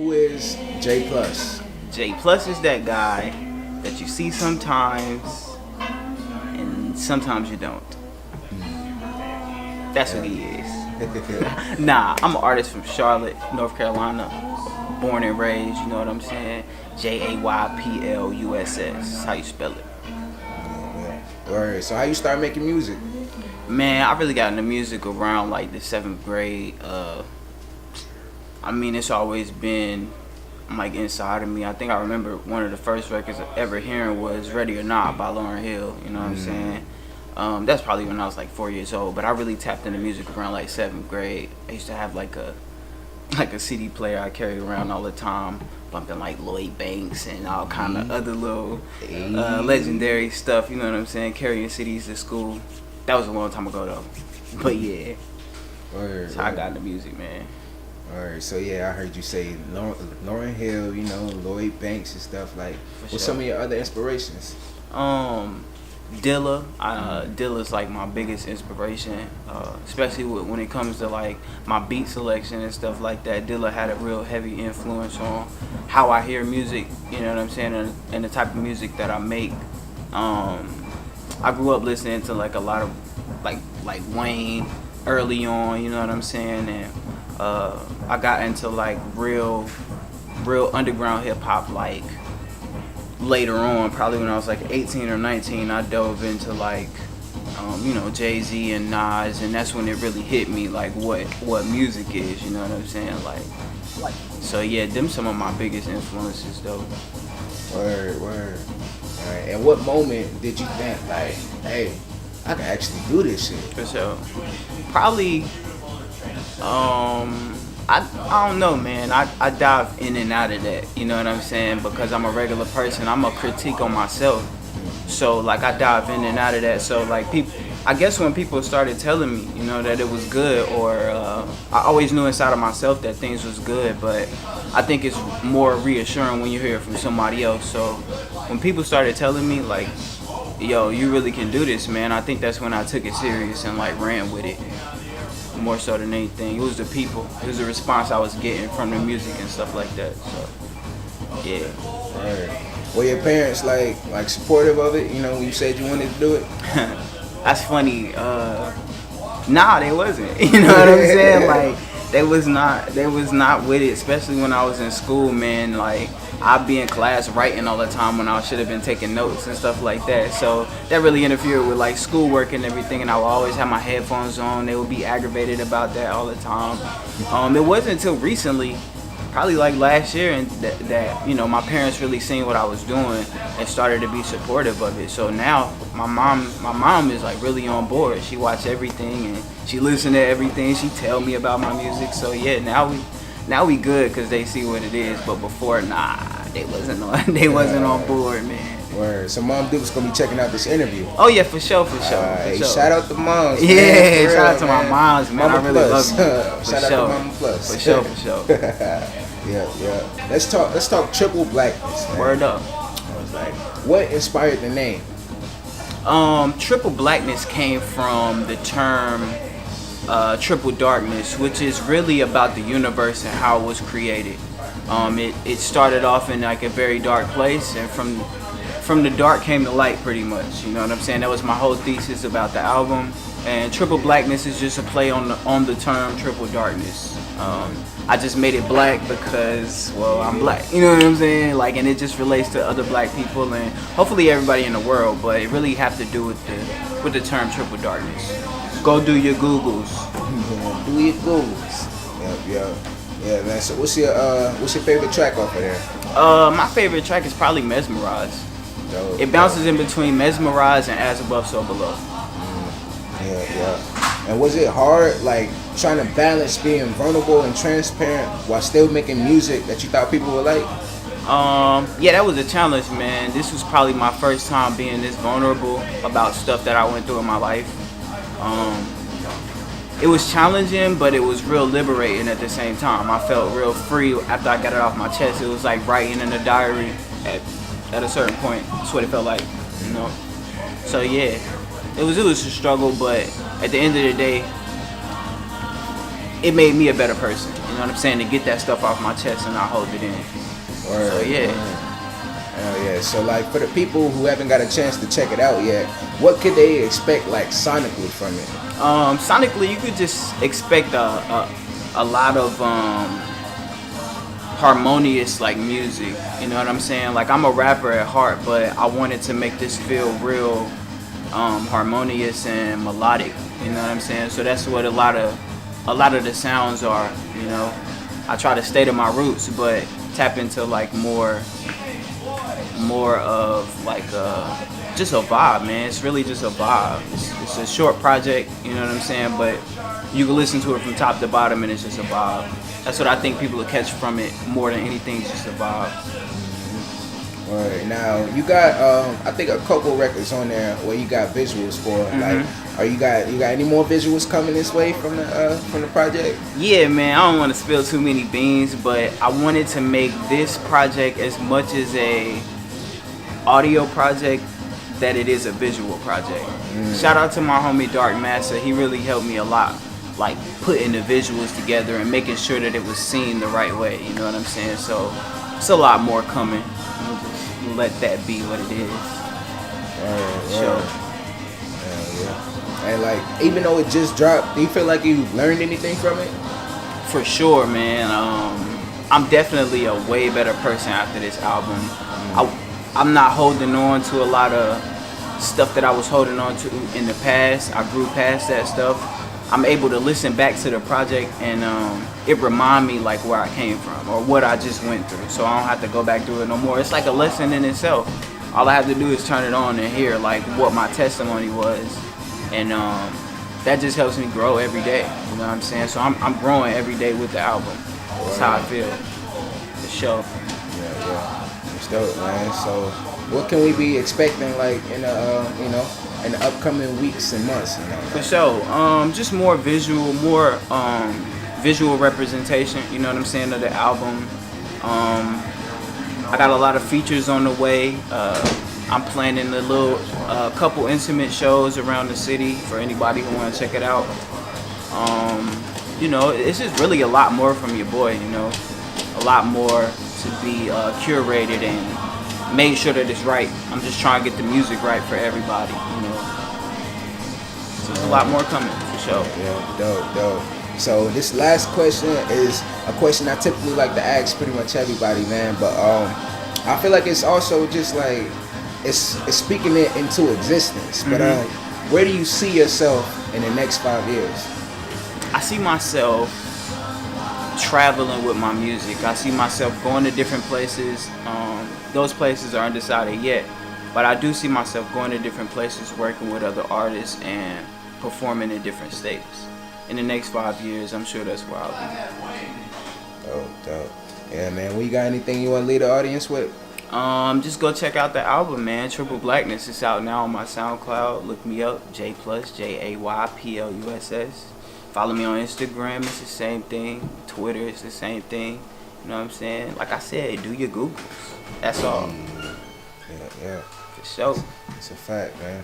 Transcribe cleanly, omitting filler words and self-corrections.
Who is J Plus? J Plus is that guy that you see sometimes, and sometimes you don't. That's what he is. Nah, I'm an artist from Charlotte, North Carolina. Born and raised, you know what I'm saying? JAYPLUSS. How you spell it? Alright, so how you start making music? Man, I really got into music around like the 7th grade. I mean, it's always been like inside of me. I think I remember one of the first records I ever hearing was Ready or Not by Lauryn Hill, you know what I'm saying? That's probably when I was like 4 years old, but I really tapped into music around like 7th grade. I used to have like a CD player I carried around all the time, bumping like Lloyd Banks and all kind of other little legendary stuff, you know what I'm saying? Carrying CDs to school. That was a long time ago though, but yeah. That's how I got into music, man. Alright, so yeah, I heard you say Lauryn Hill, you know, Lloyd Banks and stuff. Like, what's some of your other inspirations? Dilla. Dilla's like my biggest inspiration, especially when it comes to like my beat selection and stuff like that. Dilla had a real heavy influence on how I hear music, you know what I'm saying, and the type of music that I make. I grew up listening to like a lot of like Wayne early on, you know what I'm saying, and I got into like real underground hip hop like later on, probably when I was like 18 or 19. I dove into like you know, Jay-Z and Nas, and that's when it really hit me like what music is, you know what I'm saying, like so yeah, them some of my biggest influences though. Word. Alright, and what moment did you think like, hey, I can actually do this shit? For sure. Probably I don't know, man. I dive in and out of that, you know what I'm saying? Because I'm a regular person, I'm a critique on myself. So like I dive in and out of that. So like people, I guess when people started telling me, you know, that it was good, or I always knew inside of myself that things was good, but I think it's more reassuring when you hear it from somebody else. So when people started telling me like, yo, you really can do this, man, I think that's when I took it serious and like ran with it. More so than anything, it was the people. It was the response I was getting from the music and stuff like that. So, yeah. Right. Were your parents like supportive of it? You know, when you said you wanted to do it. That's funny. Nah, they wasn't. You know what I'm saying? Like they was not with it. Especially when I was in school, man. Like I'd be in class writing all the time when I should have been taking notes and stuff like that. So that really interfered with like schoolwork and everything, and I would always have my headphones on. They would be aggravated about that all the time. It wasn't until recently, probably like last year, and that you know, my parents really seen what I was doing and started to be supportive of it. So now my mom is like really on board. She watch everything and she listen to everything. She tell me about my music. So yeah, now we good because they see what it is. But before, nah, they wasn't on board, man. Word. So Mom Duke's gonna be checking out this interview. Oh yeah, for sure. Hey, shout out to moms. Yeah, man, shout out to my moms, man. Mama I really Plus. love you. Shout out to Mama Plus. For sure. Yeah. Let's talk Tripple Blackness, man. Word up. What inspired the name? Tripple Blackness came from the term Triple Darkness, which is really about the universe and how it was created. It started off in like a very dark place, and from the dark came the light, pretty much. You know what I'm saying? That was my whole thesis about the album. And Triple Blackness is just a play on the term Triple Darkness. I just made it black because, well, I'm black. You know what I'm saying? Like, and it just relates to other black people and hopefully everybody in the world. But it really have to do with the term Triple Darkness. Go do your Googles. Do your Googles. Yeah, man. So what's your favorite track off of there? My favorite track is probably Mesmerize. It bounces in between Mesmerize and As Above, So Below. Yeah. And was it hard, like, trying to balance being vulnerable and transparent while still making music that you thought people would like? Yeah, that was a challenge, man. This was probably my first time being this vulnerable about stuff that I went through in my life. It was challenging, but it was real liberating at the same time. I felt real free after I got it off my chest. It was like writing in a diary at a certain point. That's what it felt like, you know? So yeah, it was a struggle, but at the end of the day, it made me a better person. You know what I'm saying? To get that stuff off my chest and not hold it in. Word, So yeah. Oh yeah. So like for the people who haven't got a chance to check it out yet, what could they expect like sonically from it? Sonically, you could just expect a lot of harmonious like music. You know what I'm saying? Like I'm a rapper at heart, but I wanted to make this feel real harmonious and melodic. You know what I'm saying? So that's what a lot of the sounds are. You know, I try to stay to my roots, but tap into like more of like just a vibe, man. It's really just a vibe. It's a short project, you know what I'm saying, but you can listen to it from top to bottom and it's just a vibe. That's what I think people will catch from it more than anything. It's just a vibe. Alright, now you got I think a couple records on there where you got visuals for. Like, you got any more visuals coming this way from the project? Yeah, man. I don't want to spill too many beans, but I wanted to make this project as much as a audio project that it is a visual project. Shout out to my homie Dark Massa. He really helped me a lot, like putting the visuals together and making sure that it was seen the right way. You know what I'm saying? So it's a lot more coming. We'll just let that be what it is. Sure. Yeah. And like, even though it just dropped, do you feel like you learned anything from it? For sure, man. I'm definitely a way better person after this album. I'm not holding on to a lot of stuff that I was holding on to in the past. I grew past that stuff. I'm able to listen back to the project and it remind me like where I came from or what I just went through. So I don't have to go back through it no more. It's like a lesson in itself. All I have to do is turn it on and hear like what my testimony was. And that just helps me grow every day. You know what I'm saying? So I'm growing every day with the album. That's how I feel. For sure. Yeah. It's dope, man. So what can we be expecting like in the upcoming weeks and months? You know? For sure. Just more visual representation, you know what I'm saying, of the album. I got a lot of features on the way. I'm planning a little couple intimate shows around the city for anybody who want to check it out. You know, it's just really a lot more from your boy, you know. A lot more to be curated and made sure that it's right. I'm just trying to get the music right for everybody, you know. So there's a lot more coming, for sure. Yeah, dope. So this last question is a question I typically like to ask pretty much everybody, man. But I feel like it's also just like it's speaking it into existence. But where do you see yourself in the next 5 years? I see myself traveling with my music. I see myself going to different places. Those places are undecided yet, but I do see myself going to different places, working with other artists and performing in different states. In the next 5 years, I'm sure that's where I'll be. Dope. Yeah, man. Well, you got anything you want to leave the audience with? Just go check out the album, man. Triple Blackness. It's out now on my SoundCloud. Look me up, J+, JAYPLUSS. Follow me on Instagram. It's the same thing. Twitter, it's the same thing. You know what I'm saying? Like I said, do your Googles. That's all. Yeah. For sure. It's a fact, man.